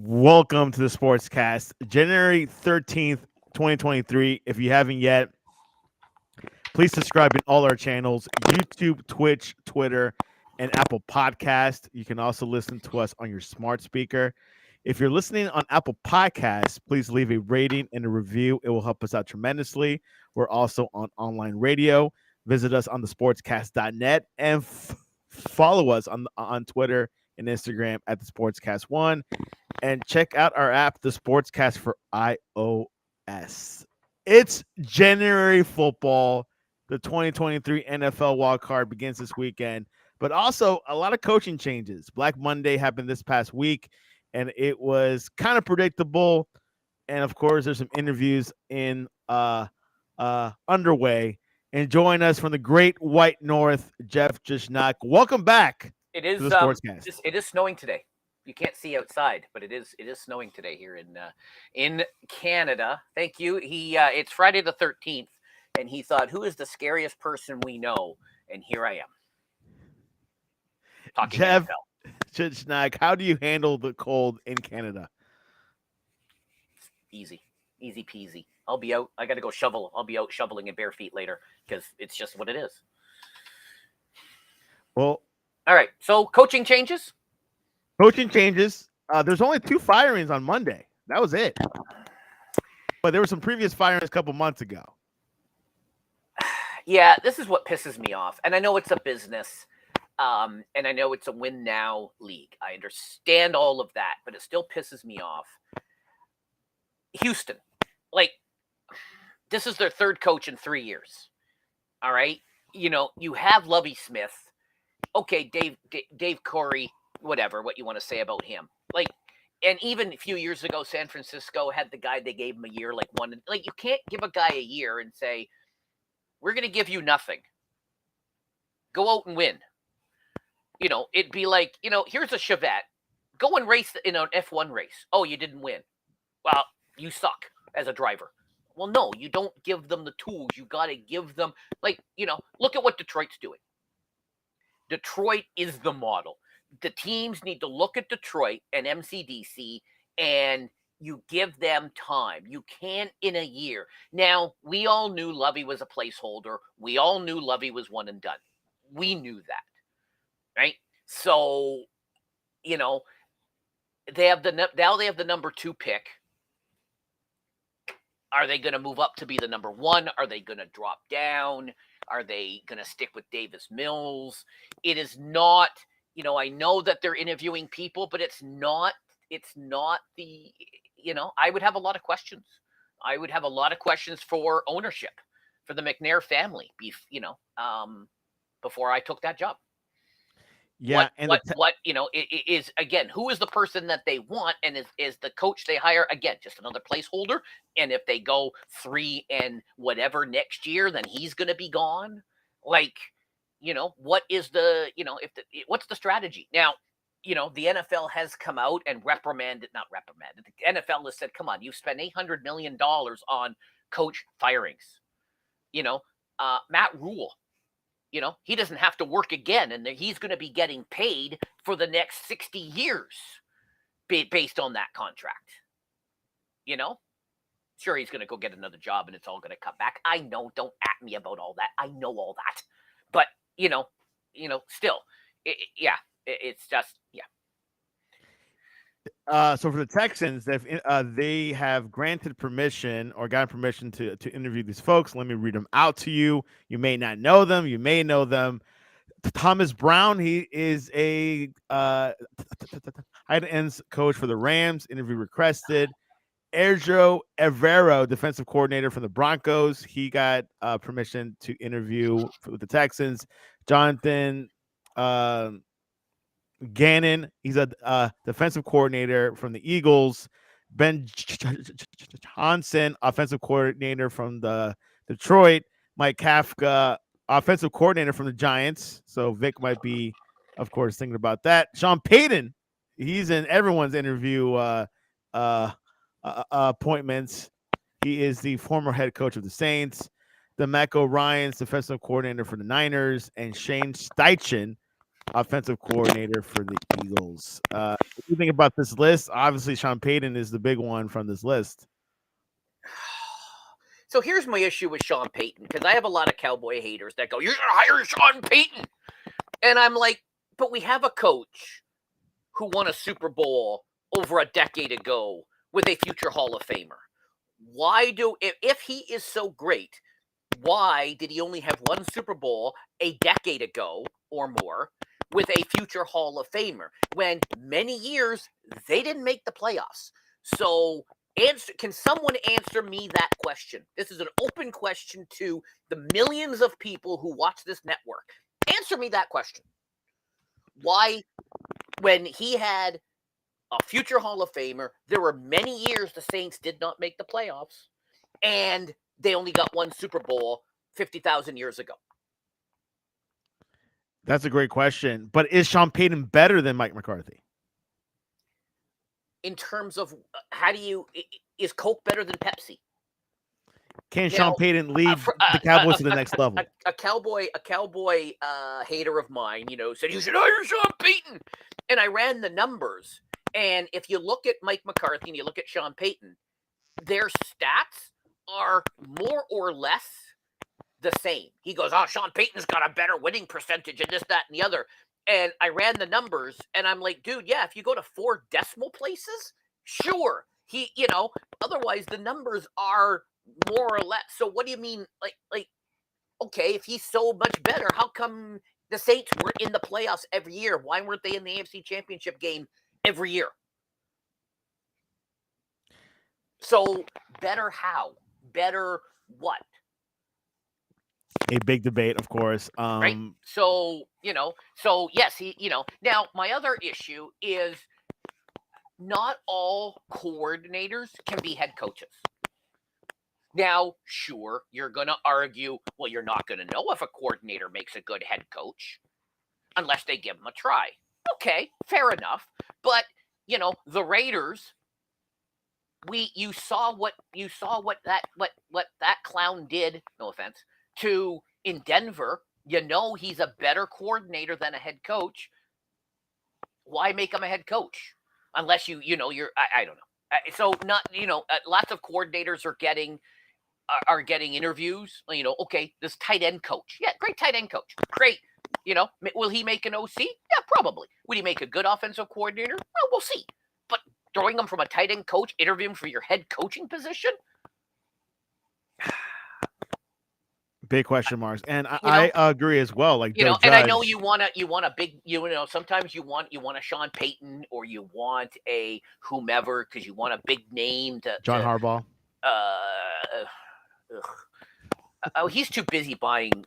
Welcome to the Sportscast, January 13th, 2023. If you haven't yet, please subscribe in all our channels: YouTube, Twitch, Twitter, and Apple Podcast. You can also listen to us on your smart speaker. If you're listening on Apple Podcasts, please leave a rating and a review. It will help us out tremendously. We're also on online radio. Visit us on thesportscast.net and follow us on Twitter and Instagram at the Sportscast1. And check out our app, the Sportscast for iOS. It's January football. The 2023 NFL wild card begins this weekend, but also a lot of coaching changes. Black Monday happened this past week, and it was kind of predictable. And of course, there's some interviews in underway. And join us from the Great White North, Jeff Gignac. Welcome back. It is to the Sportscast. It is snowing today. You can't see outside, but it is snowing today here in Canada. Thank you. It's Friday the 13th, and he thought, who is the scariest person we know? And here I am. Talking Jeff NFL. Gignac, how do you handle the cold in Canada? Easy peasy. I'll be out. I got to go shovel. I'll be out shoveling in bare feet later because it's just what it is. Well, all right. So coaching changes. There's only 2 firings on Monday. That was it. But there were some previous firings a couple months ago. Yeah, this is what pisses me off. And I know it's a business. And I know it's a win now league. I understand all of that, but it still pisses me off. Houston, this is their 3rd coach in 3 years. All right. You have Lovie Smith. Okay, Dave Corey, whatever, what you want to say about him. And even a few years ago, San Francisco had the guy, they gave him a year, you can't give a guy a year and say, we're going to give you nothing. Go out and win. It'd be like, here's a Chevette. Go and race in an F1 race. Oh, you didn't win. Well, you suck as a driver. Well, no, you don't give them the tools. You got to give them, look at what Detroit's doing. Detroit is the model. The teams need to look at Detroit and MCDC, and you give them time. You can't in a year. Now, we all knew Lovey was a placeholder. We all knew Lovey was one and done. We knew that, right? So, they have the number 2 pick. Are they going to move up to be the number 1? Are they going to drop down? Are they going to stick with Davis Mills? It is not, I know that they're interviewing people, but it's not the, I would have a lot of questions. I would have a lot of questions for ownership, for the McNair family, before I took that job. Yeah. It is, again, who is the person that they want, and is the coach they hire, again, just another placeholder? And if they go 3 and whatever next year, then he's going to be gone. What is what's the strategy? Now, the NFL has come out and not reprimanded. The NFL has said, come on, you've spent $800 million on coach firings. Matt Rule, he doesn't have to work again, and he's going to be getting paid for the next 60 years based on that contract. Sure, he's going to go get another job, and it's all going to come back. I know, don't at me about all that. I know all that. But, still, it's just, yeah. So for the Texans, they have granted permission or gotten permission to interview these folks. Let me read them out to you. You may not know them. You may know them. Thomas Brown, he is a tight ends coach for the Rams. Interview requested. Erjo Evero, defensive coordinator from the Broncos. He got permission to interview with the Texans. Jonathan Gannon, he's a defensive coordinator from the Eagles. Ben Johnson, offensive coordinator from the Detroit. Mike Kafka, offensive coordinator from the Giants. So Vic might be, of course, thinking about that. Sean Payton, he's in everyone's interview appointments. He is the former head coach of the Saints. DeMeco Ryans, defensive coordinator for the Niners, and Shane Steichen, offensive coordinator for the Eagles. you think about this list? Obviously, Sean Payton is the big one from this list. So here's my issue with Sean Payton, because I have a lot of Cowboy haters that go, "You're gonna hire Sean Payton," and I'm like, but we have a coach who won a Super Bowl over a decade ago with a future Hall of Famer. Why if he is so great, why did he only have one Super Bowl a decade ago or more with a future Hall of Famer when many years they didn't make the playoffs? So can someone answer me that question? This is an open question to the millions of people who watch this network. Answer me that question. Why, when he had a future Hall of Famer, there were many years the Saints did not make the playoffs, and they only got one Super Bowl 50,000 years ago? That's a great question. But is Sean Payton better than Mike McCarthy? In terms of is Coke better than Pepsi? Can Sean Payton lead the Cowboys to the next level? A cowboy hater of mine, said you should hire Sean Payton, and I ran the numbers. And if you look at Mike McCarthy and you look at Sean Payton, their stats are more or less the same. He goes, "Oh, Sean Payton's got a better winning percentage and this, that, and the other." And I ran the numbers, and I'm like, dude, yeah, if you go to 4 decimal places, sure. Otherwise the numbers are more or less. So what do you mean? Like, okay, if he's so much better, how come the Saints weren't in the playoffs every year? Why weren't they in the AFC Championship game every year? So better how? Better what? A big debate, of course. Right. So yes, now my other issue is not all coordinators can be head coaches. Now, sure, you're going to argue, well, you're not going to know if a coordinator makes a good head coach unless they give him a try. Okay, fair enough. But, the Raiders, you saw what that clown did, no offense, in Denver. He's a better coordinator than a head coach. Why make him a head coach? Unless you're I don't know. So not, lots of coordinators are getting interviews. Okay, this tight end coach. Yeah, great tight end coach. Great. Will he make an OC? Yeah, probably. Would he make a good offensive coordinator? Well, we'll see. But throwing him from a tight end coach, interviewing for your head coaching position? Big question marks, and I agree as well. Like, and I know you want a big, sometimes you want a Sean Payton, or you want a whomever because you want a big name to John Harbaugh. He's too busy buying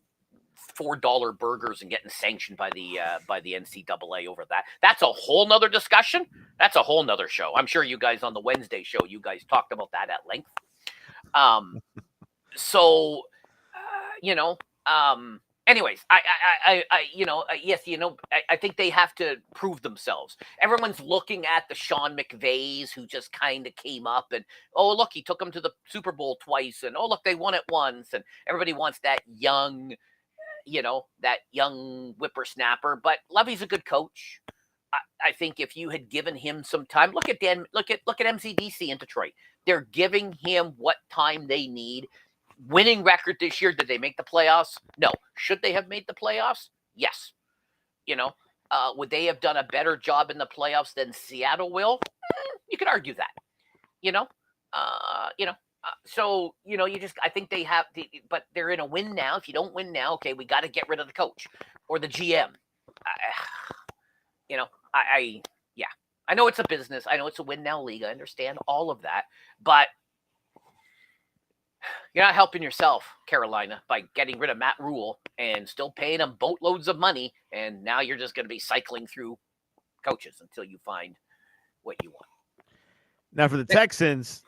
$4 burgers and getting sanctioned by the NCAA over that. That's a whole nother discussion. That's a whole nother show. I'm sure you guys on the Wednesday show, you guys talked about that at length. So. Anyways, yes, I think they have to prove themselves. Everyone's looking at the Sean McVays who just kind of came up, and oh, look, he took them to the Super Bowl twice, and oh, look, they won it once, and everybody wants that young whippersnapper. But Lovey's a good coach. I think if you had given him some time, look at MCDC in Detroit. They're giving him what time they need. Winning record this year. Did they make the playoffs? No. Should they have made the playoffs? Yes. Would they have done a better job in the playoffs than Seattle will? You could argue that. So I think they have, but they're in a win now. If you don't win now, okay, we got to get rid of the coach or the GM. I know it's a business. I know it's a win now league. I understand all of that, but you're not helping yourself, Carolina, by getting rid of Matt Rule and still paying him boatloads of money. And now you're just going to be cycling through coaches until you find what you want. Now for the Texans,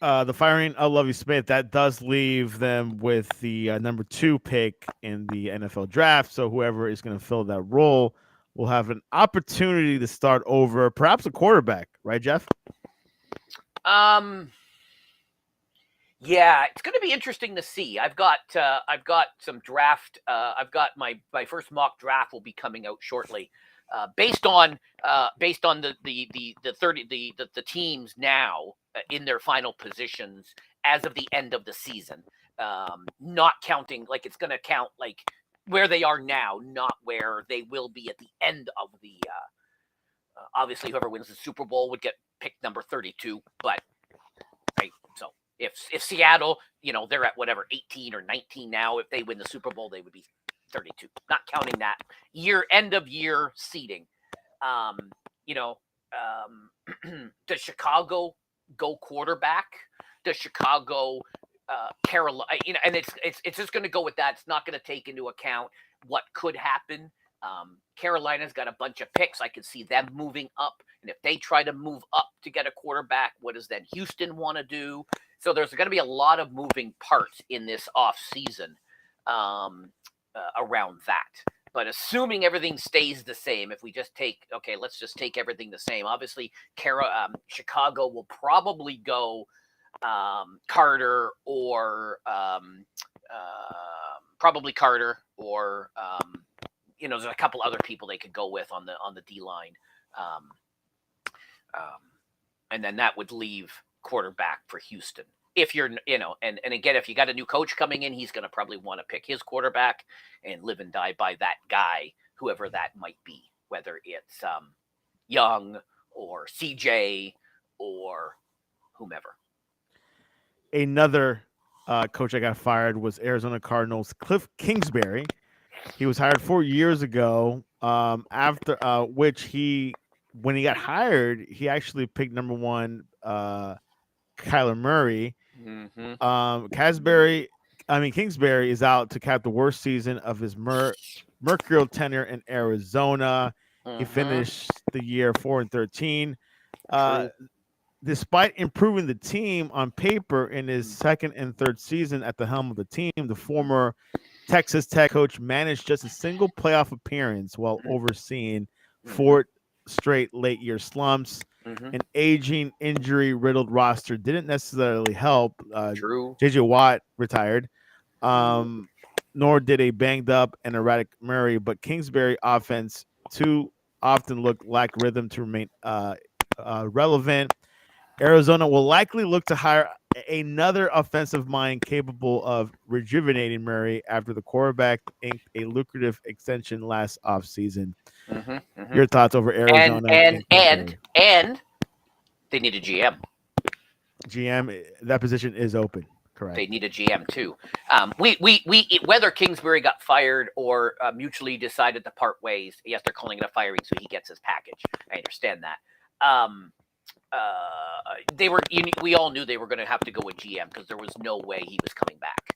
the firing of Lovie Smith, that does leave them with the number 2 pick in the NFL draft. So whoever is going to fill that role will have an opportunity to start over, perhaps a quarterback, right, Jeff? Yeah, it's going to be interesting to see. I've got some draft. I've got my first mock draft will be coming out shortly. based on the teams now in their final positions as of the end of the season, not counting like it's going to count like where they are now, not where they will be at the end of the. Obviously, whoever wins the Super Bowl would get picked number 32, but right. So if Seattle, they're at whatever 18 or 19 now. If they win the Super Bowl, they would be 32. Not counting that end of year seeding. Does Chicago go quarterback? Does Chicago, Carolina? And it's just going to go with that. It's not going to take into account what could happen. Carolina's got a bunch of picks. I could see them moving up, and if they try to move up to get a quarterback, what does then Houston want to do? So there's going to be a lot of moving parts in this off season around that. But assuming everything stays the same, if we just let's just take everything the same. Obviously, Chicago will probably go Carter or there's a couple other people they could go with on the D line, and then that would leave quarterback for Houston. If you're, and again, if you got a new coach coming in, he's going to probably want to pick his quarterback and live and die by that guy, whoever that might be, whether it's Young or CJ or whomever. Another coach that got fired was Arizona Cardinals Cliff Kingsbury. He was hired 4 years ago. After which when he got hired, he actually picked number 1 Kyler Murray. Mm-hmm. Kingsbury is out to cap the worst season of his mercurial tenure in Arizona. Mm-hmm. He finished the year 4-13. Despite improving the team on paper in his second and third season at the helm of the team, the former Texas Tech coach managed just a single playoff appearance while overseeing 4 straight late-year slumps. Mm-hmm. An aging, injury-riddled roster didn't necessarily help. True. J.J. Watt retired, nor did a banged-up and erratic Murray, but Kingsbury offense too often lacked rhythm to remain relevant. Arizona will likely look to hire another offensive mind capable of rejuvenating Murray after the quarterback inked a lucrative extension last offseason. Mm-hmm. Mm-hmm. Your thoughts over Arizona? And they need a GM. GM, that position is open. Correct. They need a GM too. Whether Kingsbury got fired or mutually decided to part ways, yes, they're calling it a firing, so he gets his package. I understand that. We all knew they were going to have to go with GM because there was no way he was coming back.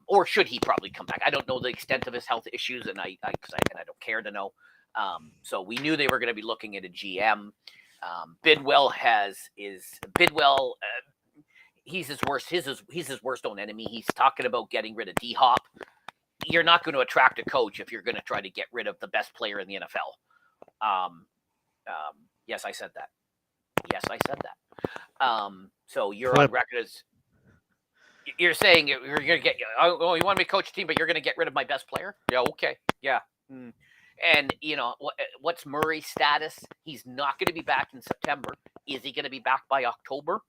Or should he probably come back? I don't know the extent of his health issues, and I don't care to know. So we knew they were going to be looking at a GM. Bidwell. He's his worst own enemy. He's talking about getting rid of D-Hop. You're not going to attract a coach if you're going to try to get rid of the best player in the NFL. Yes, I said that. So you're on record as you're saying you're going to get. Oh, you want me to coach a team, but you're going to get rid of my best player? Yeah, okay, yeah. And what's Murray's status? He's not going to be back in September. Is he going to be back by October?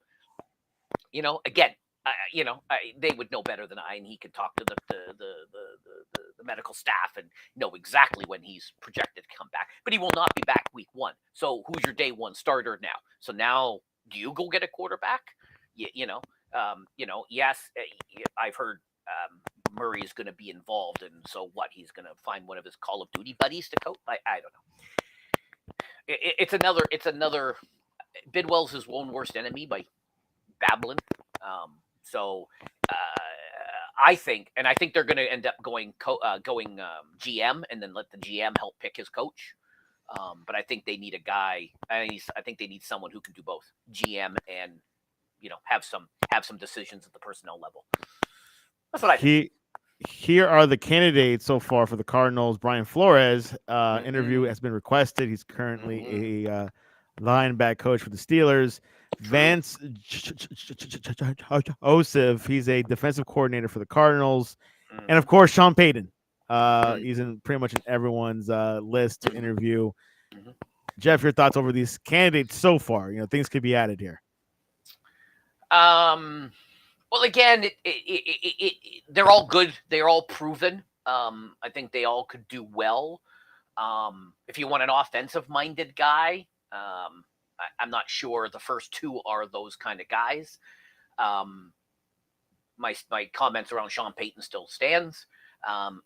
Again, they would know better than I, and he could talk to the medical staff and know exactly when he's projected to come back. But he will not be back week 1. So who's your day 1 starter now? So now, do you go get a quarterback? Yes, I've heard Murray is going to be involved, and so what? He's going to find one of his Call of Duty buddies to coach. I don't know. It's another. Bidwell's his own worst enemy by babbling. I think they're going to end up going GM and then let the GM help pick his coach. But I think they need a guy. I think they need someone who can do both GM and have some decisions at the personnel level. That's what I think. Here are the candidates so far for the Cardinals. Brian Flores interview has been requested. He's currently a linebacker coach for the Steelers. Vance Joseph, he's a defensive coordinator for the Cardinals. And, of course, Sean Payton. He's in pretty much in everyone's list to interview. Mhm. Jeff, your thoughts over these candidates so far? Things could be added here. Well, again, they're all good. They're all proven. I think they all could do well. If you want an offensive-minded guy, I'm not sure the first two are those kind of guys. Um, my comments around Sean Payton still stands.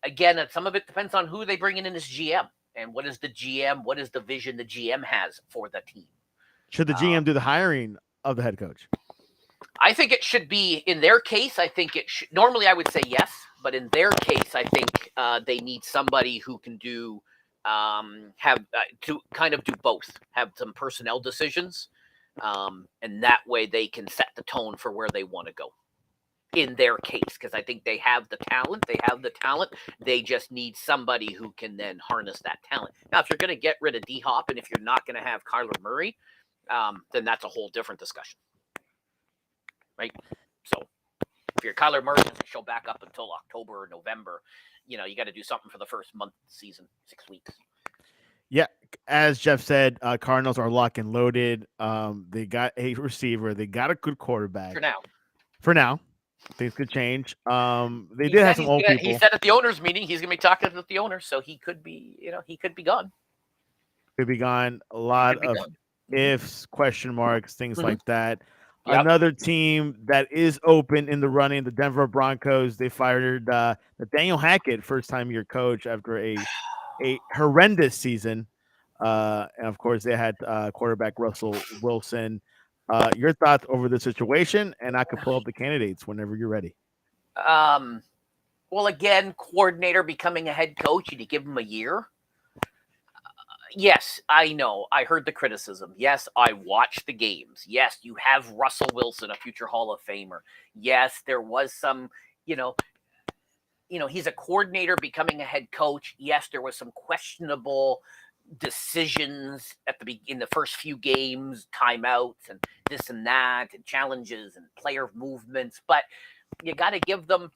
Again, some of it depends on who they bring in as GM and what is the vision the GM has for the team. Should the GM do the hiring of the head coach? I think it should be, in their case, I think it should. Normally, I would say yes, but in their case, I think they need somebody who can do to kind of do both, have some personnel decisions, and that way they can set the tone for where they want to go. In their case, because I think they have the talent. They just need somebody who can then harness that talent. Now, if you're going to get rid of D-Hop and if you're not going to have Kyler Murray, then that's a whole different discussion. Right? So if your Kyler Murray doesn't show back up until October or November, you got to do something for the first month of the season, 6 weeks. Yeah, as Jeff said, Cardinals are locked and loaded. They got a receiver. They got a good quarterback. For now. Things could change. They did have some old people. He said at the owners' meeting he's going to be talking with the owners, so he could be, he could be gone. Could be gone. A lot of ifs, question marks, things like that. Yep. Another team that is open in the running, the Denver Broncos. They fired Nathaniel Hackett, first-time-year coach, after a horrendous season. And, of course, they had quarterback Russell Wilson. Your thoughts over the situation, and I could pull up the candidates whenever you're ready. Well, again, coordinator becoming a head coach, and you give him a year. Yes, I know. I heard the criticism. Yes, I watched the games. Yes, you have Russell Wilson, a future Hall of Famer. Yes, there was some, he's a coordinator becoming a head coach. Yes, there was some questionable decisions in the first few games, timeouts and this and that, and challenges and player movements. But you got to give them.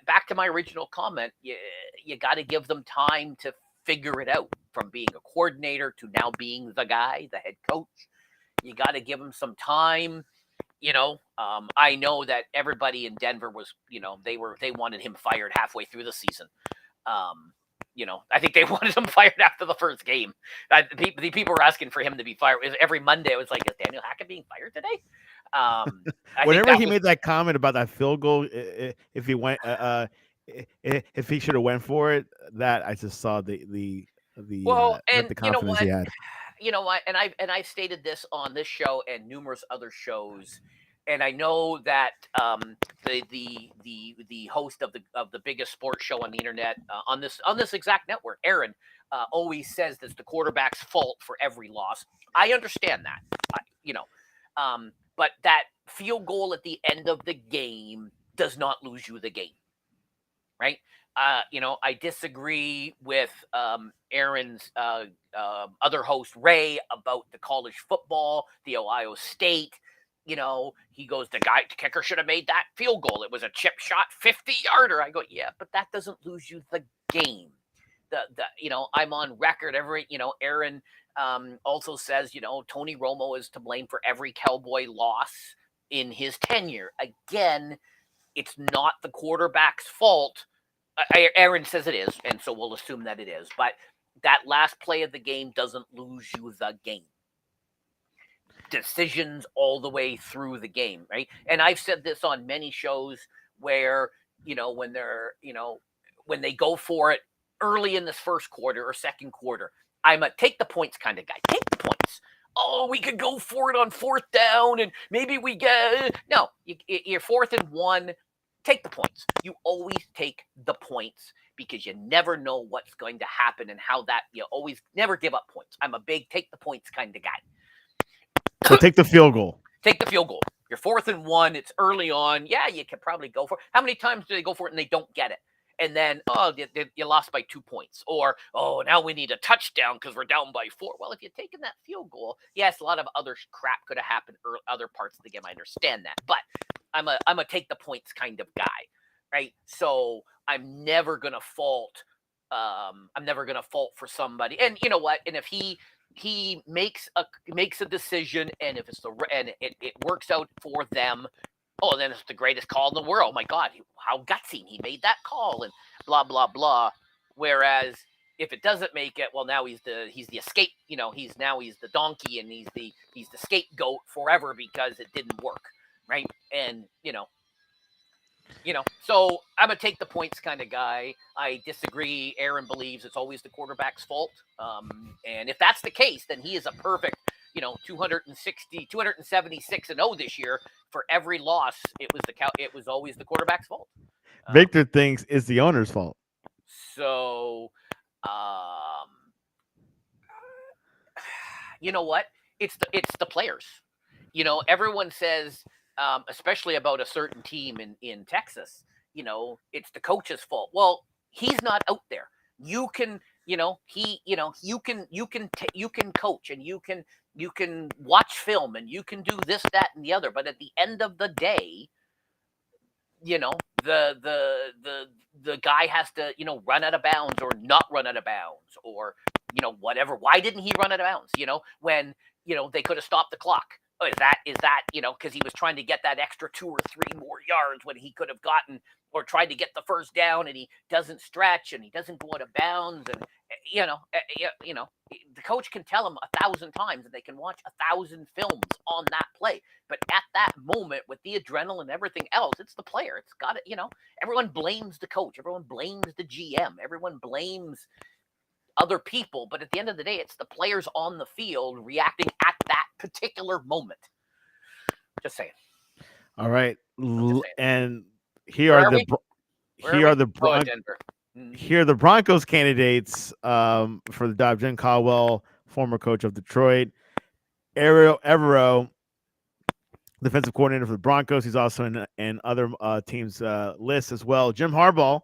Back to my original comment. You got to give them time to figure it out, from being a coordinator to now being the guy, the head coach. You got to give them some time. I know that everybody in Denver was, they wanted him fired halfway through the season. I think they wanted him fired after the first game. The people were asking for him to be fired. Every Monday, it was like, is Daniel Hackett being fired today? Whenever he made that comment about that field goal, if he went, if he should have went for it, that I just saw the confidence he had. You know what? And I've stated this on this show and numerous other shows. And I know that the host of the biggest sports show on the internet on this exact network, Aaron, always says that's the quarterback's fault for every loss. I understand that, but that field goal at the end of the game does not lose you the game, right? I disagree with Aaron's other host, Ray, about the college football, the Ohio State. He goes, the kicker should have made that field goal. It was a chip shot, 50-yarder. I go, yeah, but that doesn't lose you the game. I'm on record. Aaron also says, Tony Romo is to blame for every Cowboy loss in his tenure. Again, it's not the quarterback's fault. Aaron says it is, and so we'll assume that it is. But that last play of the game doesn't lose you the game. Decisions all the way through the game, right? And I've said this on many shows where, when they go for it early in this first quarter or second quarter, I'm a take the points kind of guy. Take the points. Oh, we could go for it on fourth down, and maybe we get... No, you're 4th and 1. Take the points. You always take the points because you never know what's going to happen and how that, you always never give up points. I'm a big take the points kind of guy. So take the field goal. Take the field goal. You're 4th and 1. It's early on. Yeah, you can probably go for it. How many times do they go for it and they don't get it? And then, you lost by 2 points. Or, now we need a touchdown because we're down by 4. Well, if you're taking that field goal, yes, a lot of other crap could have happened other parts of the game. I understand that. But I'm a take the points kind of guy, right? So I'm never gonna fault. I'm never gonna fault for somebody. And you know what? And if he he makes a decision, and if it's it works out for them, oh, then it's the greatest call in the world. My God, how gutsy he made that call, and blah blah blah. Whereas if it doesn't make it, well, now he's the escape. He's the donkey, and he's the scapegoat forever because it didn't work, right? And so I'm a take the points kind of guy. I disagree. Aaron believes it's always the quarterback's fault. And if that's the case, then he is a perfect, 260, 276 and 0 this year. For every loss, it was always the quarterback's fault. Victor thinks it's the owner's fault. So, um, you know what? It's the players. Everyone says, especially about a certain team in Texas, it's the coach's fault. Well, he's not out there. You can, you can coach, and you can watch film, and you can do this, that, and the other. But at the end of the day, the guy has to run out of bounds or not run out of bounds, or whatever. Why didn't he run out of bounds? When they could have stopped the clock. Oh, is that because he was trying to get that extra 2 or 3 more yards when he could have gotten, or tried to get the first down, and he doesn't stretch and he doesn't go out of bounds, and the coach can tell him 1,000 times, and they can watch 1,000 films on that play. But at that moment, with the adrenaline and everything else, it's the player. It's got it. Everyone blames the coach. Everyone blames the GM. Everyone blames other people, but at the end of the day, it's the players on the field reacting at that particular moment. Just saying. All right, and here are the Broncos candidates for the job. Jim Caldwell, former coach of Detroit. Ariel Evero, defensive coordinator for the Broncos. He's also in other teams' lists as well. Jim Harbaugh,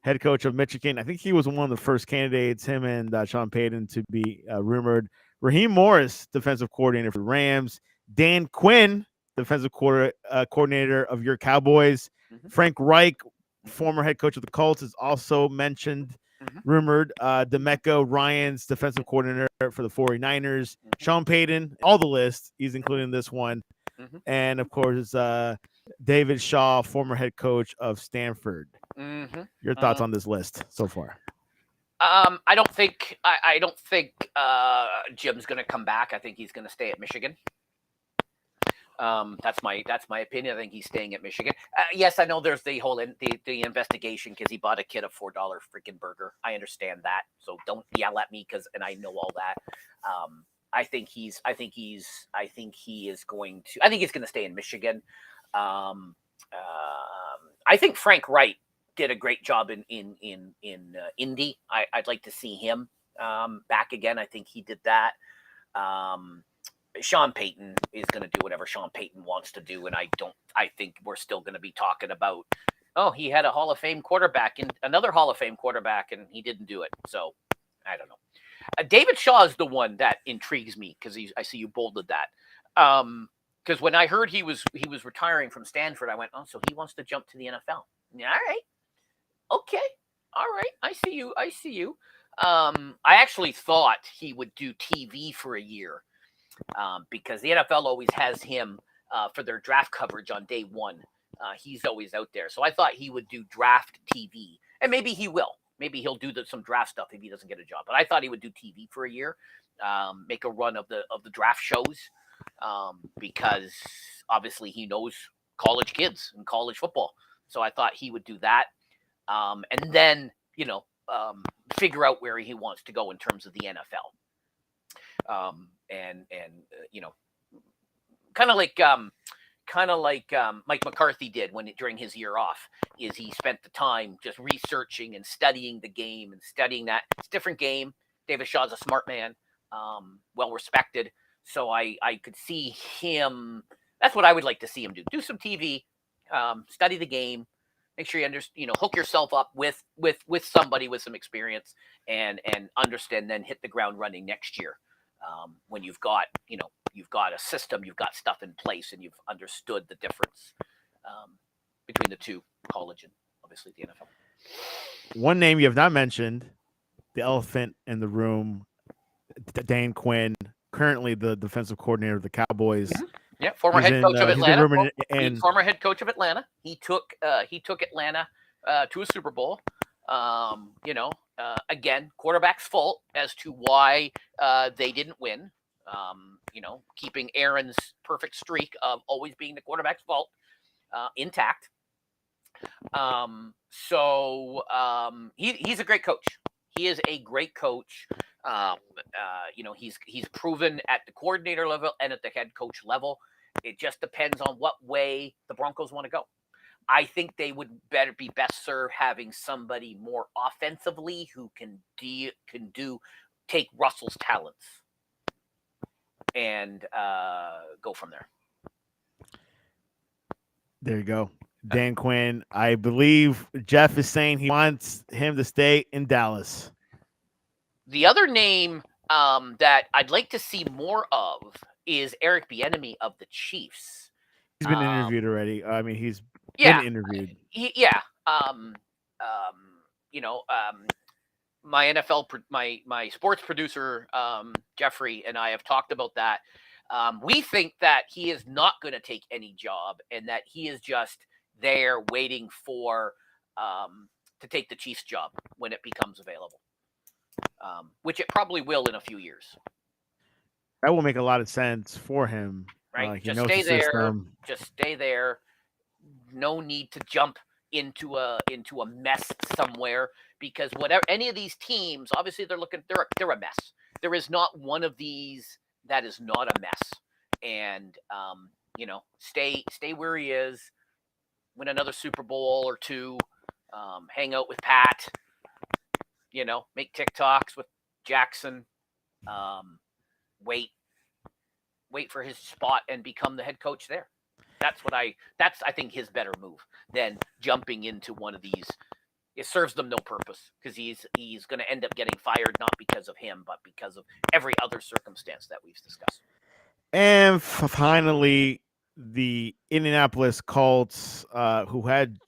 head coach of Michigan. I think he was one of the first candidates, him and Sean Payton, to be rumored. Raheem Morris, defensive coordinator for the Rams. Dan Quinn, defensive coordinator of your Cowboys. Mm-hmm. Frank Reich, former head coach of the Colts, is also mentioned, rumored. DeMeco Ryans, defensive coordinator for the 49ers. Sean Payton, all the list. He's including this one. And, of course, David Shaw, former head coach of Stanford. Your thoughts on this list so far? I don't think Jim's going to come back. I think he's going to stay at Michigan. That's my opinion. I think he's staying at Michigan. Yes, I know there's the whole the investigation because he bought a kid a $4 freaking burger. I understand that, so don't yell at me and I know all that. I think he's going to stay in Michigan. I think Frank Wright did a great job in Indy. I'd like to see him back again. I think he did that. Sean Payton is going to do whatever Sean Payton wants to do, and I think we're still going to be talking about, oh, he had a Hall of Fame quarterback and another Hall of Fame quarterback, and he didn't do it. So I don't know. David Shaw is the one that intrigues me because I see you bolded that. Because when I heard he was retiring from Stanford, I went, oh, so he wants to jump to the NFL. Yeah, all right. Okay. All right. I see you. I actually thought he would do TV for a year because the NFL always has him for their draft coverage on day one. He's always out there. So I thought he would do draft TV. And maybe he will. Maybe he'll do some draft stuff if he doesn't get a job. But I thought he would do TV for a year, make a run of the draft shows, because obviously he knows college kids and college football. So I thought he would do that. And then, figure out where he wants to go in terms of the NFL. Kind of like Mike McCarthy did during his year off, is he spent the time just researching and studying the game and studying that. It's a different game. David Shaw's a smart man, well respected. So I could see him. That's what I would like to see him do. Do some TV, study the game. Make sure you understand, hook yourself up with somebody with some experience and understand, then hit the ground running next year. When you've got a system, you've got stuff in place, and you've understood the difference between the two, college and obviously the NFL. One name you have not mentioned, the elephant in the room, Dan Quinn, currently the defensive coordinator of the Cowboys. Yeah, former head coach of He's been Atlanta. rumored and Former head coach of Atlanta. He took Atlanta to a Super Bowl. Again, quarterback's fault as to why they didn't win. Keeping Aaron's perfect streak of always being the quarterback's fault intact. He's a great coach. He is a great coach. He's proven at the coordinator level and at the head coach level. It just depends on what way the Broncos want to go. I think they would better be best served having somebody more offensively who can take Russell's talents and go from there. There you go. Dan Quinn. I believe Jeff is saying he wants him to stay in Dallas. The other name that I'd like to see more of is Eric Bieniemy of the Chiefs. He's been interviewed already. I mean, he's been interviewed. My my sports producer Jeffrey and I have talked about that. We think that he is not going to take any job and that he is just there waiting for to take the Chiefs job when it becomes available, which it probably will in a few years. That will make a lot of sense for him. Right? Just stay there. System. Just stay there. No need to jump into a mess somewhere because whatever any of these teams, obviously they're a mess. There is not one of these that is not a mess. And stay where he is, win another Super Bowl or two, hang out with Pat, make TikToks with Jackson, wait for his spot and become the head coach there. That's I think his better move than jumping into one of these. It serves them no purpose because he's going to end up getting fired not because of him but because of every other circumstance that we've discussed. And finally, the Indianapolis Colts, who had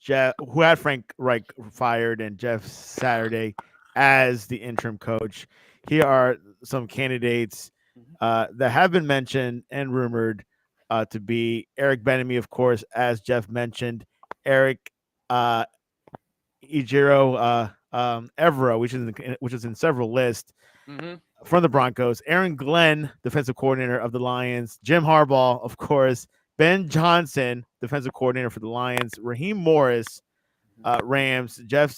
Frank Reich fired and Jeff Saturday as the interim coach. Here are some candidates that have been mentioned and rumored to be Eric Bieniemy, of course, as Jeff mentioned, Eric Ejiro Evero, which is in several lists from the Broncos, Aaron Glenn, defensive coordinator of the Lions, Jim Harbaugh, of course, Ben Johnson, defensive coordinator for the Lions, Raheem Morris, Rams, Jeff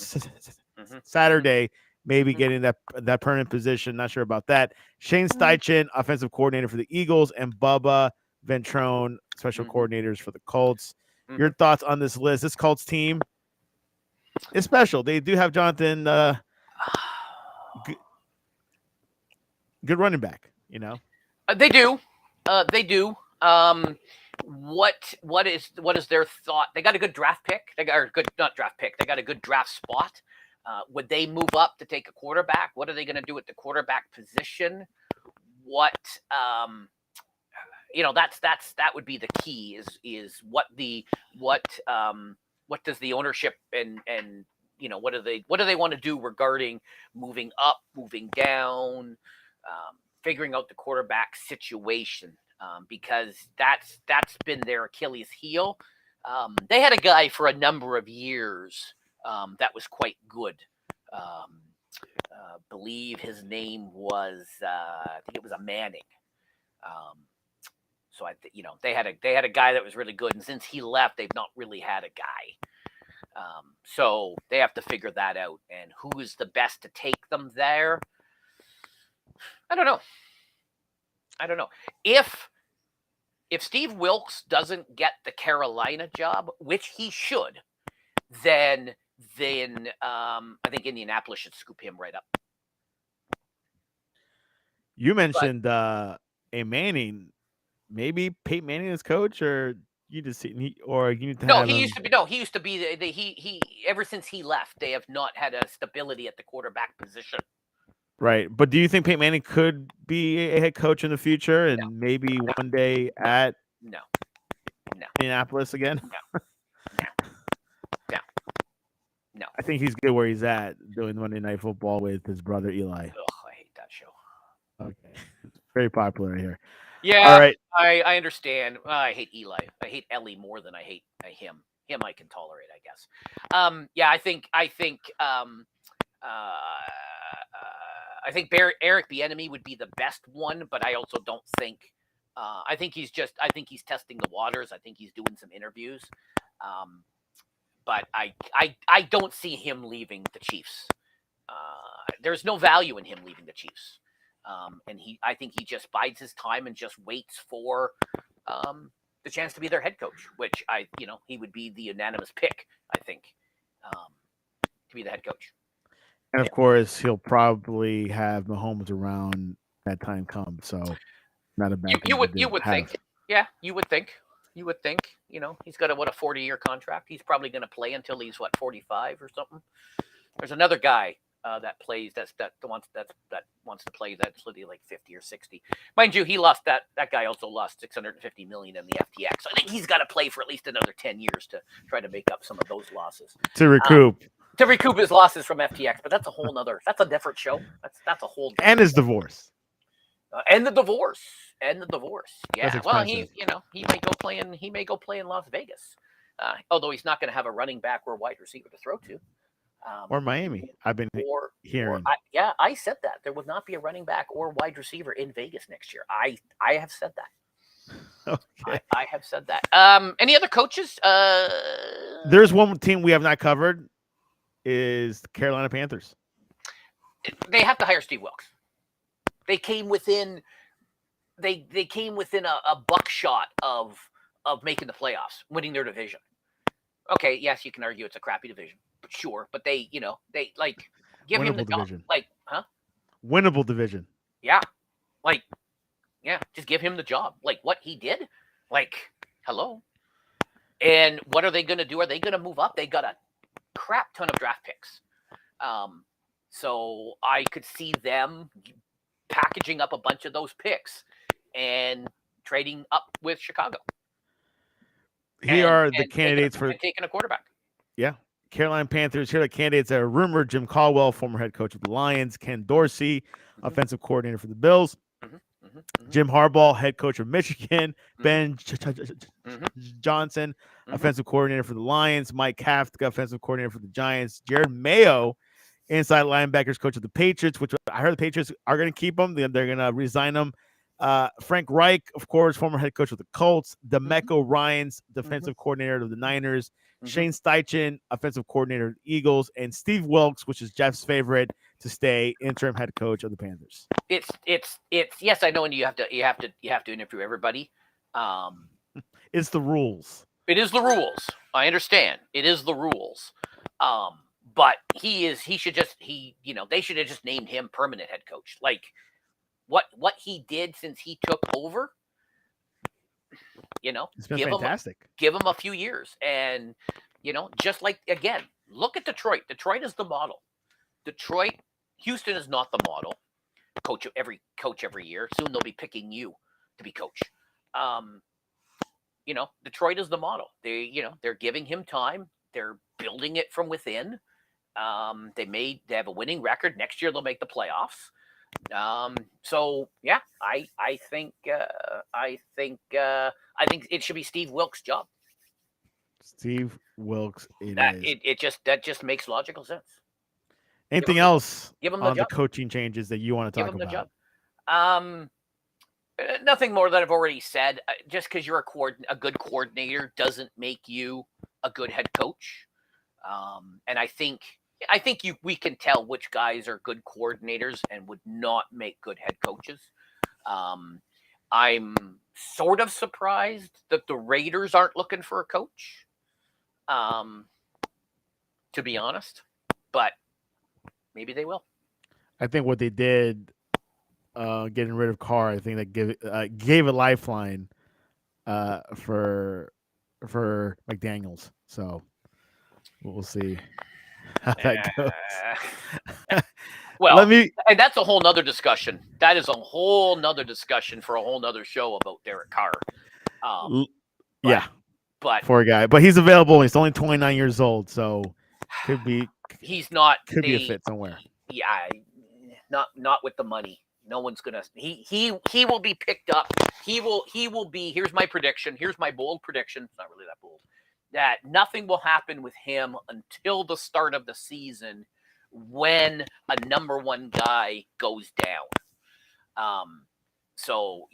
Saturday, maybe getting that permanent position. Not sure about that. Shane Steichen, offensive coordinator for the Eagles, and Bubba Ventrone, special coordinators for the Colts. Your thoughts on this list? This Colts team is special. They do have Jonathan, good running back. They do. They do. What is their thought? They got a good draft pick. They got a good draft spot. Would they move up to take a quarterback? What are they going to do at the quarterback position? That would be the key is what does the ownership and what do they want to do regarding moving up, moving down, figuring out the quarterback situation, because that's been their Achilles heel. They had a guy for a number of years that was quite good. Believe his name was I think it was a Manning. So they had a guy that was really good, and since he left, they've not really had a guy. So they have to figure that out, and who is the best to take them there? I don't know. If Steve Wilkes doesn't get the Carolina job, which he should, then I think Indianapolis should scoop him right up. You mentioned a Manning. Maybe Peyton Manning is coach, or you just you need to have he used to be he ever since he left, they have not had a stability at the quarterback position. Right, but do you think Peyton Manning could be a head coach in the future and maybe one day at Indianapolis again? No. I think he's good where he's at doing Monday Night Football with his brother Eli. Ugh, I hate that show. Okay. Very popular here. Yeah, All right. I understand. I hate Eli. I hate Ellie more than I hate him. Him I can tolerate, I guess. Yeah, I think Eric Bieniemy would be the best one, but I also don't think. I think he's testing the waters. I think he's doing some interviews, but I don't see him leaving the Chiefs. There's no value in him leaving the Chiefs, and I think he just bides his time and just waits for the chance to be their head coach, which he would be the unanimous pick, I think, to be the head coach. And of course, he'll probably have Mahomes around that time comes. So not a bad thing. You would think. Yeah, you would think. You would think. He's got a 40-year contract. He's probably going to play until he's 45 or something. There's another guy that plays that wants to play that's literally like 50 or 60. Mind you, he lost that guy also lost $650 million in the FTX. So I think he's got to play for at least another 10 years to try to make up some of those losses. To recoup. To recoup his losses from FTX, but that's a different show. That's a whole and his divorce. And the divorce. Yeah. Well, he may go play in Las Vegas. Although he's not going to have a running back or wide receiver to throw to. Or Miami. I've been hearing. I said that. There would not be a running back or wide receiver in Vegas next year. I have said that. Okay. I have said that. Any other coaches? There's one team we have not covered is the Carolina Panthers. They have to hire Steve Wilkes. They came within a buckshot of making the playoffs, winning their division. Okay, yes, you can argue it's a crappy division. Sure, but they like give Winnable him the division. job. Like, huh? Winnable division. Yeah. Like, yeah, just give him the job. Like what he did? Like, hello. And what are they going to do? Are they going to move up? They got a crap ton of draft picks. So I could see them packaging up a bunch of those picks and trading up with Chicago. Here are the candidates for taking a quarterback. Yeah. Carolina Panthers. Here are the candidates that are rumored: Jim Caldwell, former head coach of the Lions; Ken Dorsey, offensive coordinator for the Bills; Jim Harbaugh, head coach of Michigan; Ben Johnson, offensive coordinator for the Lions; Mike Kafka, offensive coordinator for the Giants; Jared Mayo, inside linebackers coach of the Patriots, which I heard the Patriots are going to keep him. They're going to resign him. Frank Reich, of course, former head coach of the Colts; DeMeco Ryans, defensive coordinator of the Niners; Shane Steichen, offensive coordinator of the Eagles; and Steve Wilkes, which is Jeff's favorite, to stay interim head coach of the Panthers. It's yes, I know, and you have to interview everybody. It's the rules. It is the rules. I understand. It is the rules. But they should have just named him permanent head coach. Like what he did since he took over, It's been fantastic. Give him a few years. And, just like, again, look at Detroit. Detroit is the model. Houston is not the model. Coach every year. Soon they'll be picking you to be coach. Detroit is the model. They're giving him time. They're building it from within. They have a winning record. Next year they'll make the playoffs. So yeah, I think it should be Steve Wilkes' job. Steve Wilkes. That just makes logical sense. Anything else give him on the coaching changes that you want to talk about? Nothing more than I've already said. Just because you're a good coordinator doesn't make you a good head coach. And I think we can tell which guys are good coordinators and would not make good head coaches. I'm sort of surprised that the Raiders aren't looking for a coach, to be honest, but maybe they will. I think what they did, getting rid of Carr, I think that gave a lifeline for McDaniels. So we'll see how that goes. Well, and that's a whole nother discussion. That is a whole nother discussion for a whole nother show about Derek Carr. But poor guy. But he's available. He's only 29 years old, so could be. He's not. Could be a fit somewhere. Yeah, not with the money. No one's gonna. He will be picked up. He will be. Here's my prediction. Here's my bold prediction. It's not really that bold. That nothing will happen with him until the start of the season, when a number one guy goes down. So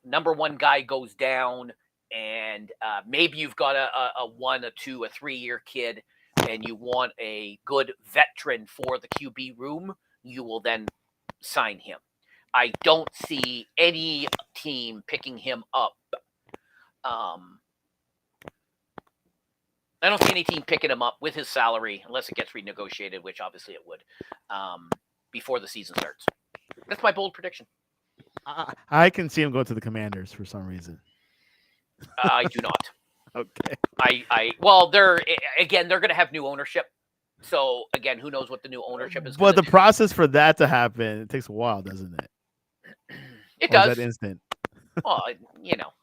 number one guy goes down, and maybe you've got a 1, a 2, a 3-year kid, and you want a good veteran for the QB room. You will then sign him. I don't see any team picking him up. I don't see any team picking him up with his salary unless it gets renegotiated, which obviously it would, before the season starts. That's my bold prediction. I can see him go to the Commanders for some reason. I do not. Okay. Well, they're going to have new ownership. So again, who knows what the new ownership is? But the process for that to happen, it takes a while, doesn't it? It does. Is that instant? Well,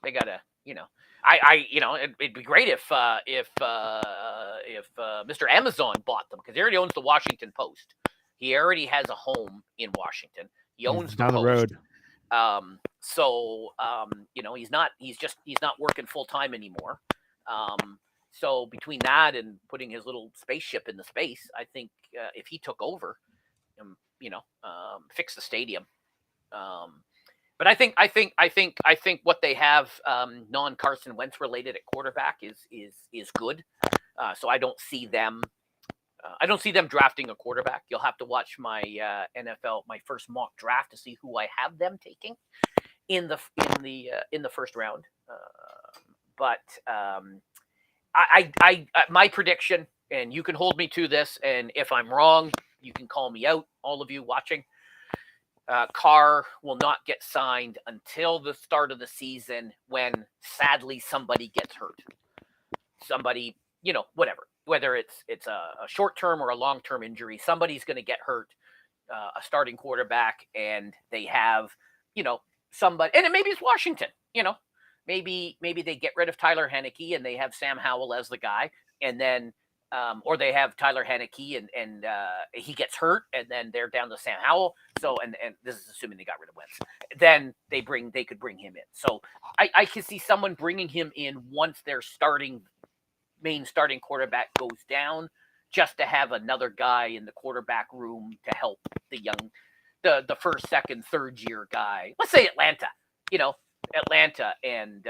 they gotta, it'd be great if Mr. Amazon bought them, because he already owns the Washington Post. He already has a home in Washington. He owns down the road. He's not working full time anymore. So between that and putting his little spaceship in the space, I think if he took over, fix the stadium. But I think what they have non-Carson Wentz related at quarterback is good. So I don't see them drafting a quarterback. You'll have to watch my my first mock draft to see who I have them taking in the first round. My prediction, and you can hold me to this, and if I'm wrong, you can call me out, all of you watching. Carr will not get signed until the start of the season, when sadly somebody gets hurt. Somebody, whatever, whether it's a short-term or a long-term injury, somebody's going to get hurt, a starting quarterback, and they have, somebody, and maybe it's Washington, maybe they get rid of Tyler Heineke and they have Sam Howell as the guy, and then or they have Tyler Heineke and he gets hurt, and then they're down to Sam Howell. So and this is assuming they got rid of Wentz. Then they could bring him in. So I can see someone bringing him in once their main starting quarterback goes down, just to have another guy in the quarterback room to help the first, second, third year guy. Let's say Atlanta and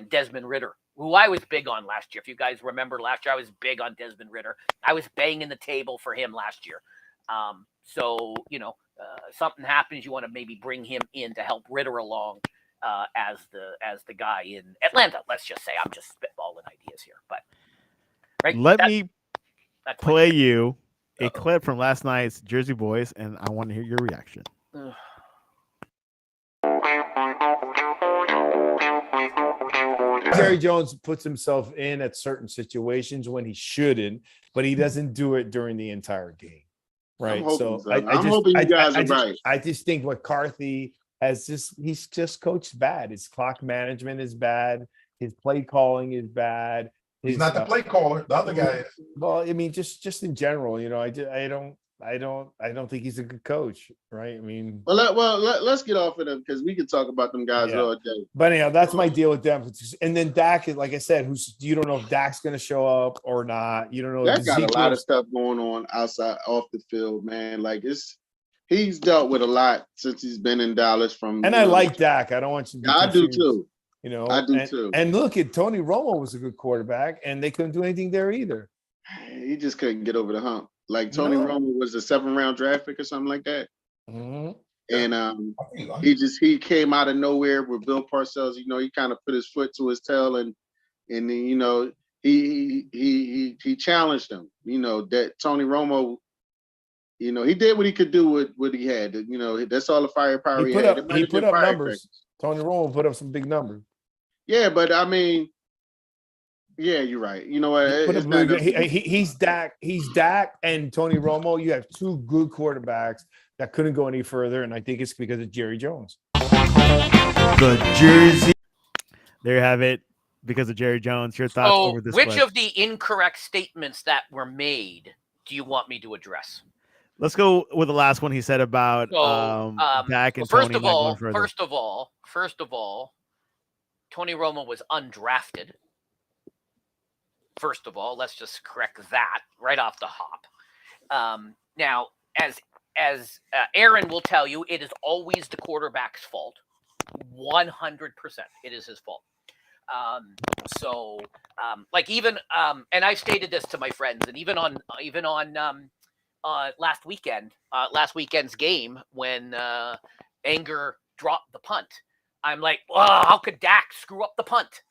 Desmond Ridder, who I was big on last year. If you guys remember last year, I was big on Desmond Ridder. I was banging the table for him last year. Something happens, you want to maybe bring him in to help Ridder along as the guy in Atlanta. Let's just say, I'm just spitballing ideas here, but right. Let me play you a clip from last night's Jersey Boys, and I want to hear your reaction. Jerry Jones puts himself in at certain situations when he shouldn't, but he doesn't do it during the entire game, right? I'm hoping you guys are right. I just think McCarthy he's just coached bad. His clock management is bad. His play calling is bad. He's not the play caller. The other guy is. Well, I mean, just in general, I don't think he's a good coach, right? I mean, let's get off of them, because we could talk about them guys all day. But anyhow, that's my deal with them. And then Dak is, like I said, you don't know if Dak's going to show up or not. You don't know. Dak got a lot of stuff going on off the field, man. Like he's dealt with a lot since he's been in Dallas. I like Dak. I don't want you to be confused. I do too. I do too. And look, Tony Romo was a good quarterback, and they couldn't do anything there either. He just couldn't get over the hump. Like Tony Romo was a 7th-round draft pick or something like that. Mm-hmm. And he came out of nowhere with Bill Parcells. He kind of put his foot to his tail, and then he challenged him. That Tony Romo, he did what he could do with what he had. That's all the firepower he had. He put up numbers. Tony Romo put up some big numbers. Yeah, but I mean, yeah, you're right. You know what? He's Dak. He's Dak and Tony Romo. You have two good quarterbacks that couldn't go any further, and I think it's because of Jerry Jones. The Jersey. There you have it. Because of Jerry Jones. Your thoughts over this? Which of the incorrect statements that were made do you want me to address? Let's go with the last one he said about So, Dak and first Tony of not going all, further. first of all, Tony Romo was undrafted. First of all, let's just correct that right off the hop. Now, as Aaron will tell you, it is always the quarterback's fault. 100%, it is his fault. Like even and I've stated this to my friends, and even on last weekend's game when Anger dropped the punt, I'm like, oh, how could Dak screw up the punt?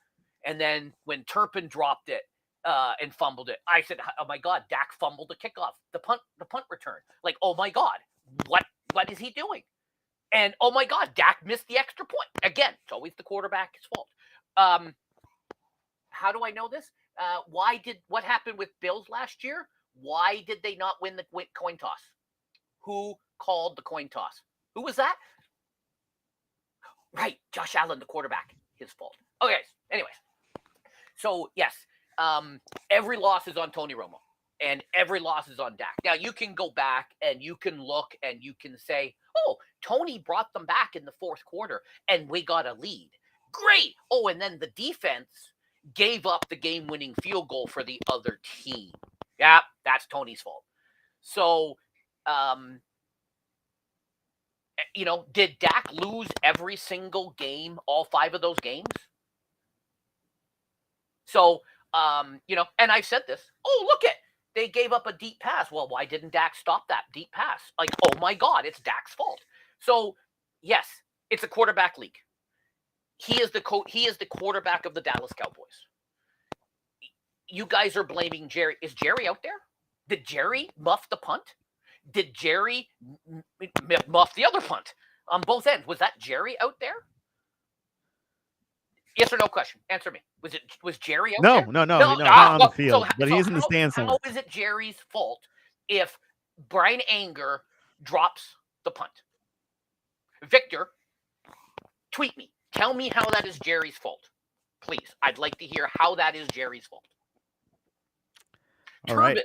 And then when Turpin dropped it and fumbled it, I said, oh my God, Dak fumbled the kickoff, the punt return. Like, oh my God, what is he doing? And oh my God, Dak missed the extra point. Again, it's always the quarterback's fault. How do I know this? What happened with Bills last year? Why did they not win the coin toss? Who called the coin toss? Who was that? Right, Josh Allen, the quarterback. His fault. Okay, anyways. So, yes, every loss is on Tony Romo, and every loss is on Dak. Now, you can go back, and you can look, and you can say, oh, Tony brought them back in the fourth quarter, and we got a lead. Great. Oh, and then the defense gave up the game-winning field goal for the other team. Yeah, that's Tony's fault. So, did Dak lose every single game, all 5 of those games? So, and I've said this. Oh, look it. They gave up a deep pass. Well, why didn't Dak stop that deep pass? Like, oh my God, it's Dak's fault. So, yes, it's a quarterback league. He is the quarterback of the Dallas Cowboys. You guys are blaming Jerry. Is Jerry out there? Did Jerry muff the punt? Did Jerry muff the other punt on both ends? Was that Jerry out there? Yes or no question. Answer me. Was Jerry out there? No, not on the field, but he's in the stands somewhere. How is it Jerry's fault if Brian Anger drops the punt? Victor, tweet me. Tell me how that is Jerry's fault. Please. I'd like to hear how that is Jerry's fault. All right.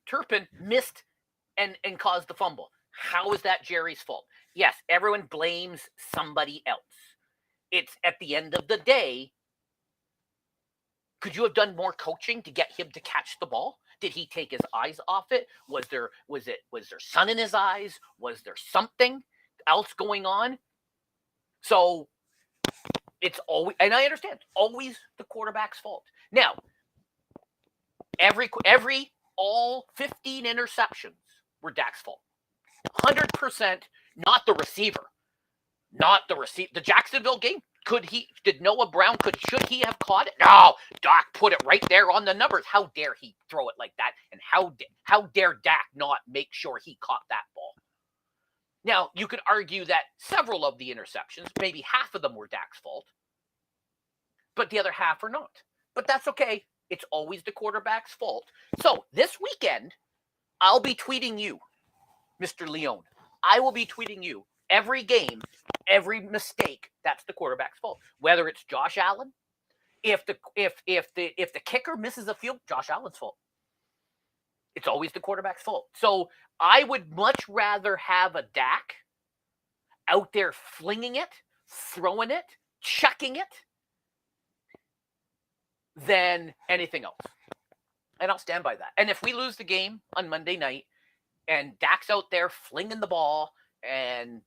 Turpin missed and caused the fumble. How is that Jerry's fault? Yes, everyone blames somebody else. It's at the end of the day, could you have done more coaching to get him to catch the ball? Did he take his eyes off it? Was there sun in his eyes? Was there something else going on? So it's always, and I understand, always the quarterback's fault. Now, all 15 interceptions were Dak's fault. 100%, not the receiver. The Jacksonville game, did Noah Brown, should he have caught it? No, Dak put it right there on the numbers. How dare he throw it like that? And how dare Dak not make sure he caught that ball? Now, you could argue that several of the interceptions, maybe half of them were Dak's fault, but the other half are not. But that's okay. It's always the quarterback's fault. So this weekend, I'll be tweeting you, Mr. Leone. I will be tweeting you every game, every mistake. That's the quarterback's fault. Whether it's Josh Allen, if the kicker misses a field, Josh Allen's fault. It's always the quarterback's fault. So I would much rather have a Dak out there flinging it, throwing it, chucking it, than anything else. And I'll stand by that. And if we lose the game on Monday night and Dak's out there flinging the ball and,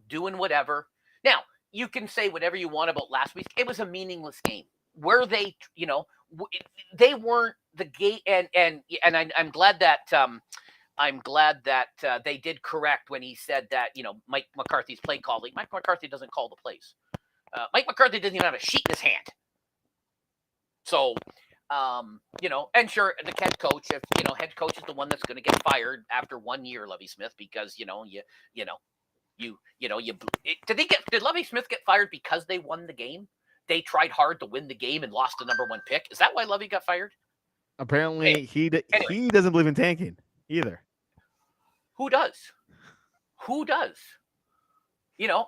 doing whatever. Now, you can say whatever you want about last week. It was a meaningless game. Were they, they weren't the game. And I'm glad that they did correct when he said that, Mike McCarthy's play calling. Mike McCarthy doesn't call the plays. Mike McCarthy doesn't even have a sheet in his hand. So, and sure, the head coach, if head coach is the one that's going to get fired after 1 year, Lovie Smith, because did Lovie Smith get fired because they won the game? They tried hard to win the game and lost the number 1 pick. Is that why Lovie got fired? Apparently, he doesn't believe in tanking either. Who does?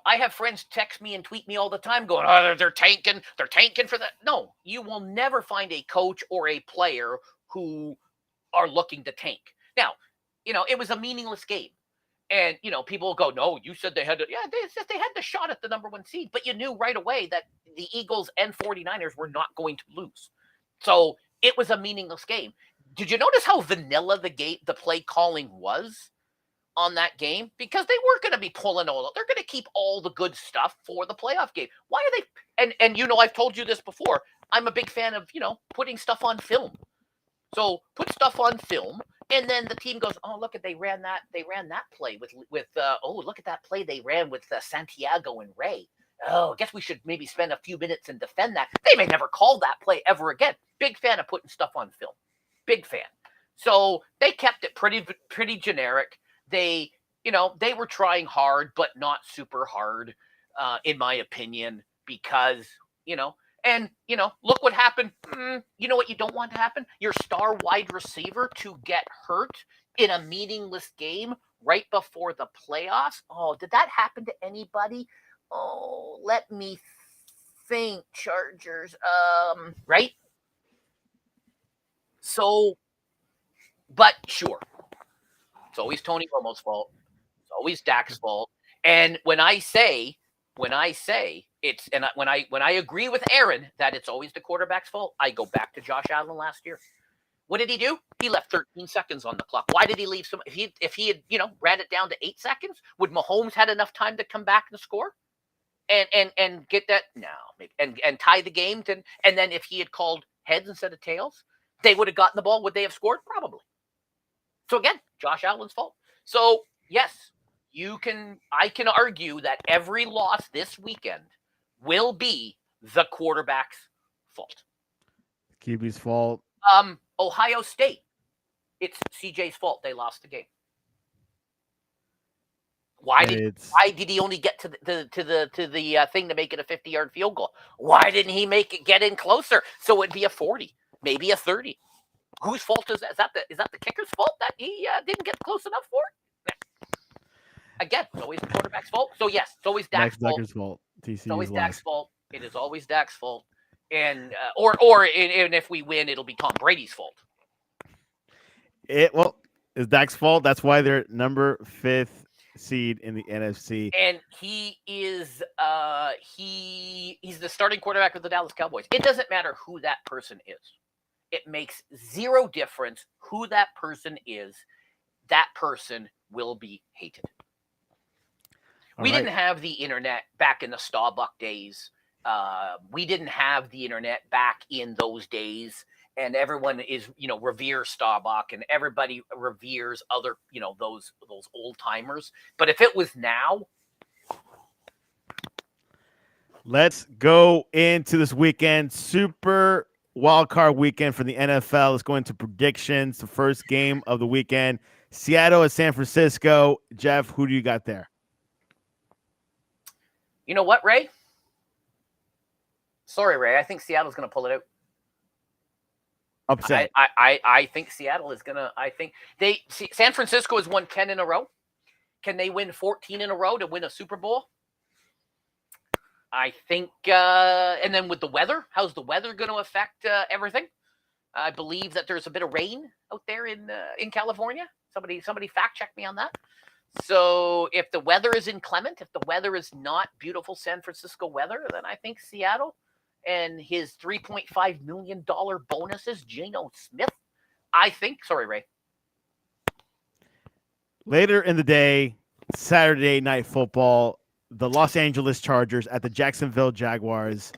I have friends text me and tweet me all the time going, oh, they're tanking for that. No, you will never find a coach or a player who are looking to tank. Now, it was a meaningless game. And people will go, no, you said they had to. Yeah, they had the shot at the number 1 seed, but you knew right away that the Eagles and 49ers were not going to lose. So it was a meaningless game. Did you notice how vanilla the play calling was on that game? Because they weren't going to be pulling all. They're going to keep all the good stuff for the playoff game. Why are they? And I've told you this before. I'm a big fan of putting stuff on film. So put stuff on film, and then the team goes, oh, look at they ran that play with oh, look at that play they ran with Santiago and Ray. Oh, I guess we should maybe spend a few minutes and defend that. They may never call that play ever again. Big fan of putting stuff on film. Big fan. So they kept it pretty generic. They were trying hard, but not super hard, in my opinion, because and look what happened. You know what you don't want to happen? Your star wide receiver to get hurt in a meaningless game right before the playoffs. Oh, did that happen to anybody? Oh, let me think. Chargers. Right? So, but sure. It's always Tony Romo's fault. It's always Dak's fault. And when I say it's, and when I agree with Aaron that it's always the quarterback's fault, I go back to Josh Allen last year. What did he do? He left 13 seconds on the clock. Why did he leave some? If he had ran it down to 8 seconds, would Mahomes had enough time to come back and score, and get that? No, maybe, and tie the game. And then if he had called heads instead of tails, they would have gotten the ball. Would they have scored? Probably. So again, Josh Allen's fault. So yes, I can argue that every loss this weekend will be the quarterback's fault. QB's fault. Ohio State, it's CJ's fault they lost the game. Why did he only get to the thing to make it a 50-yard field goal? Why didn't he get in closer so it'd be a 40, maybe a 30? Whose fault is that? Is that the kicker's fault that he didn't get close enough for it? Again, it's always the quarterback's fault. So yes, it's always Dak's fault. It's always Dak's fault. It is always Dak's fault. And or if we win, it'll be Tom Brady's fault. It's Dak's fault. That's why they're number 5th seed in the NFC. And he is he's the starting quarterback of the Dallas Cowboys. It doesn't matter who that person is. It makes zero difference who that person is. That person will be hated. We didn't have the internet back in the Starbuck days. We didn't have the internet back in those days. And everyone is, reveres Starbuck, and everybody reveres other, those old timers. But if it was now. Let's go into this weekend. Super wildcard weekend for the NFL. Let's go into predictions. The first game of the weekend, Seattle at San Francisco. Jeff, who do you got there? You know what, Ray? Sorry, Ray. I think Seattle's going to pull it out. Upset. I think Seattle is going to. I think San Francisco has won 10 in a row. Can they win 14 in a row to win a Super Bowl? I think, and then with the weather, how's the weather going to affect everything? I believe that there's a bit of rain out there in California. Somebody fact check me on that. So if the weather is inclement, if the weather is not beautiful San Francisco weather, then I think Seattle and his $3.5 million bonuses, Geno Smith, I think. Sorry, Ray. Later in the day, Saturday Night Football, the Los Angeles Chargers at the Jacksonville Jaguars.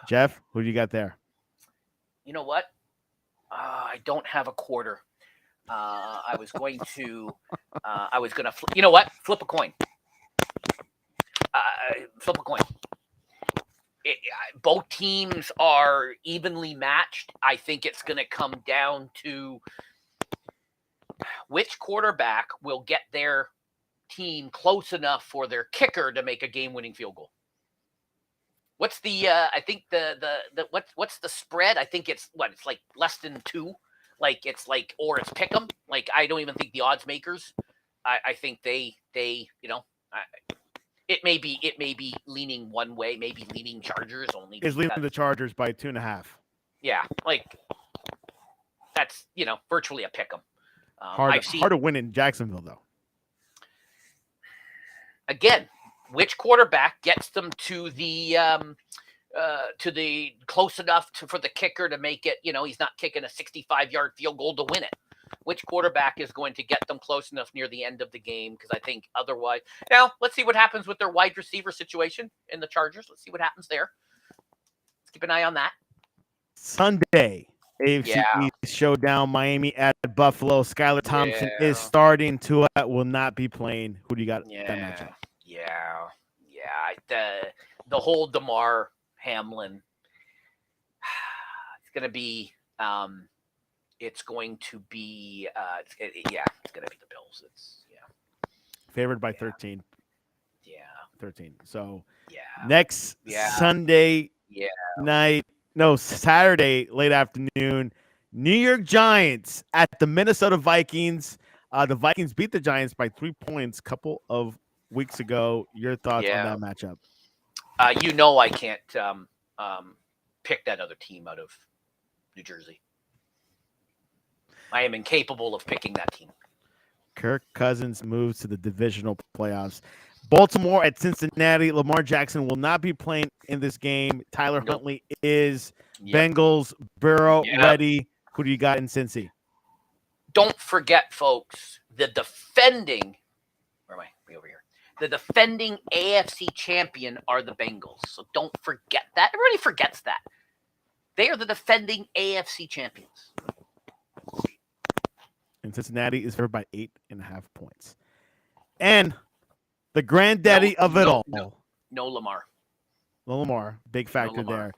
Jeff, who do you got there? You know what? I don't have a quarter. I was going to you know what? Flip a coin. Flip a coin. Both teams are evenly matched. I think it's going to come down to which quarterback will get their team close enough for their kicker to make a game-winning field goal. What's the I think what's the spread? I think it's like less than 2. Like it's or it's pick 'em. Like I don't even think the odds makers. I think they it may be leaning one way, maybe leaning Chargers only. Is leaning the Chargers by 2.5. Yeah, like that's virtually a pick 'em. Hard to win in Jacksonville though. again, which quarterback gets them to the close enough for the kicker to make it, he's not kicking a 65-yard field goal to win it. Which quarterback is going to get them close enough near the end of the game? Because I think otherwise, now let's see what happens with their wide receiver situation in the Chargers. Let's see what happens there. Let's keep an eye on that. Sunday, AFC East showdown, Miami at Buffalo. Skylar Thompson is starting. Tua will not be playing. Who do you got that matchup? The whole DeMar Hamlin. It's going to be it's going to be the Bills. Favored by 13. Yeah. 13. So next Sunday night, no, Saturday late afternoon, New York Giants at the Minnesota Vikings. The Vikings beat the Giants by 3 points a couple of weeks ago. Your thoughts on that matchup? I can't pick that other team out of New Jersey. I am incapable of picking that team. Kirk Cousins moves to the divisional playoffs. Baltimore at Cincinnati. Lamar Jackson will not be playing in this game. Tyler Huntley is. Bengals, Burrow ready. Who do you got in Cincy? Don't forget, folks, the defending – where am I? Way over here. The defending AFC champion are the Bengals. So don't forget that. Everybody forgets that. They are the defending AFC champions. And Cincinnati is favored by 8.5 points. And the granddaddy of it all. No Lamar. No Lamar. Big factor there.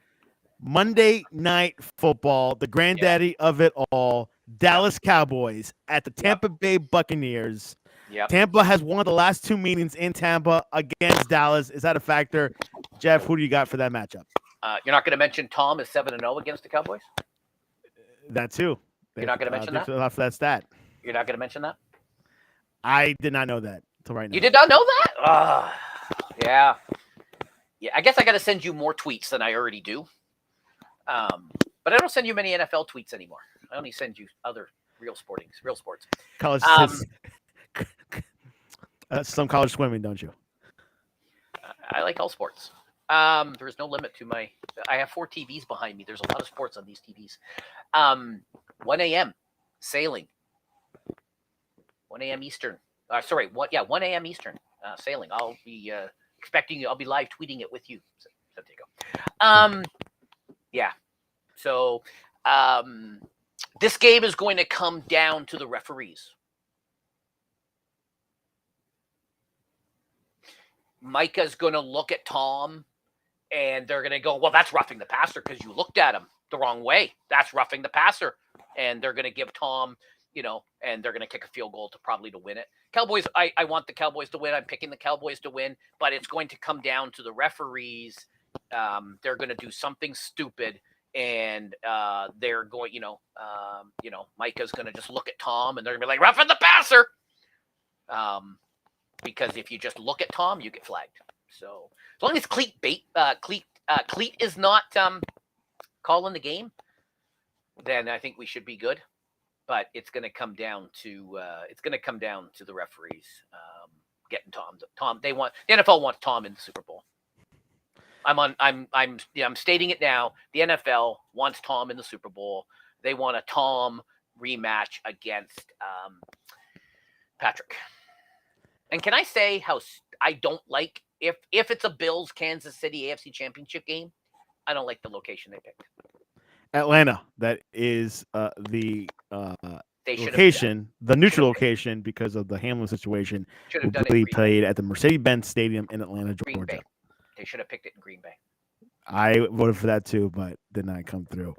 Monday Night Football, the granddaddy of it all. Dallas Cowboys at the Tampa Bay Buccaneers. Tampa has won the last 2 meetings in Tampa against Dallas. Is that a factor? Jeff, who do you got for that matchup? You're not going to mention Tom is 7-0 against the Cowboys? That too. You're not going to mention that? Off that stat. You're not going to mention that? I did not know that until right now. You did not know that? Yeah. I guess I got to send you more tweets than I already do. But I don't send you many NFL tweets anymore. I only send you other real sports. College, some college swimming, don't you? I like all sports. There's no limit to I have 4 TVs behind me. There's a lot of sports on these TVs. 1 a.m. sailing. 1 a.m. Eastern. 1 a.m. Eastern sailing. I'll be expecting you. I'll be live tweeting it with you, Santiago. So this game is going to come down to the referees. Micah's going to look at Tom, and they're going to go, well, that's roughing the passer because you looked at him the wrong way. That's roughing the passer. And they're going to give Tom, and they're going to kick a field goal to win it. Cowboys, I want the Cowboys to win. I'm picking the Cowboys to win, but it's going to come down to the referees. They're going to do something stupid, and they're going, Micah's going to just look at Tom, and they're going to be like, roughing the passer. Because if you just look at Tom, you get flagged. So as long as Cleat is not calling the game, then I think we should be good. But it's going to come down to the referees getting Tom. The NFL wants Tom in the Super Bowl. I'm stating it now. The NFL wants Tom in the Super Bowl. They want a Tom rematch against Patrick. And can I say how I don't like if it's a Bills Kansas City AFC Championship game? I don't like the location they picked. Atlanta. That is the location, the neutral location because of the Hamlin situation. Should have done it. Played at the Mercedes-Benz Stadium in Atlanta, Georgia. Green Bay. They should have picked it in Green Bay. I voted for that too, but did not come through.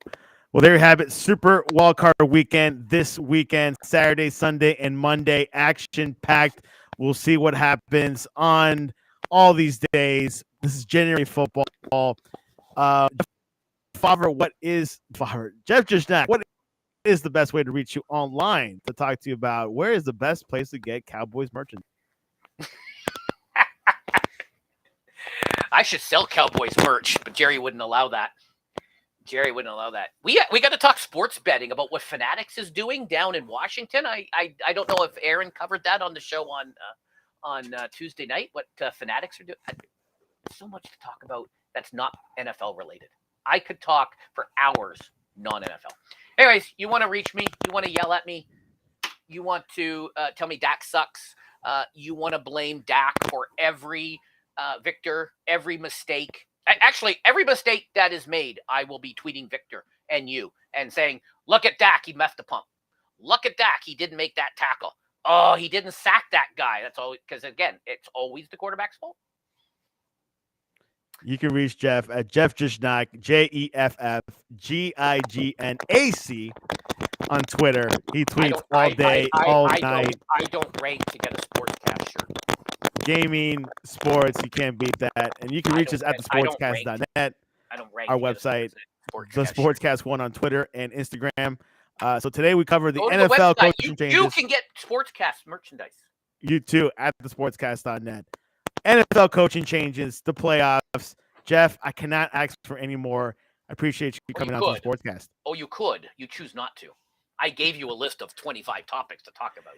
Well, there you have it. Super Wildcard Weekend this weekend, Saturday, Sunday, and Monday. Action-packed. We'll see what happens on all these days. This is January football. Jeff Gignac, what is the best way to reach you online to talk to you about where is the best place to get Cowboys merchandise? I should sell Cowboys merch, but Jerry wouldn't allow that. We got to talk sports betting about what Fanatics is doing down in Washington. I don't know if Aaron covered that on the show on Tuesday night. What Fanatics are doing. So much to talk about that's not NFL related. I could talk for hours non-NFL. Anyways, you want to reach me? You want to yell at me? You want to tell me Dak sucks? You want to blame Dak for every Victor, every mistake. Actually, every mistake that is made, I will be tweeting Victor and you and saying, look at Dak, he messed the pump. Look at Dak, he didn't make that tackle. Oh, he didn't sack that guy. That's all, because again, it's always the quarterback's fault. You can reach Jeff at Jeff Gignac, JEFFGIGNAC on Twitter. He tweets all day, all night. I don't rank to get a sportscast shirt. Gaming, sports, you can't beat that. And you can reach us at thesportscast.net. I don't rank. Our website, the Sportscast One on Twitter and Instagram. So today we cover the NFL coaching changes. You can get Sportscast merchandise. You too at thesportscast.net. NFL coaching changes, the playoffs. Jeff, I cannot ask for any more. I appreciate you coming on to the Sportscast. Oh, you could. You choose not to. I gave you a list of 25 topics to talk about.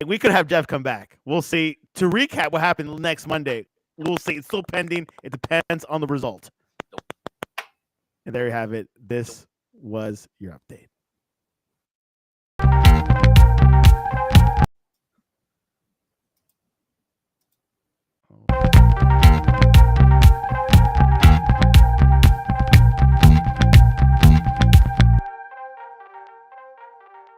We could have Jeff come back. We'll see. To recap what happened next Monday, we'll see. It's still pending. It depends on the result. Nope. And there you have it. This was your update.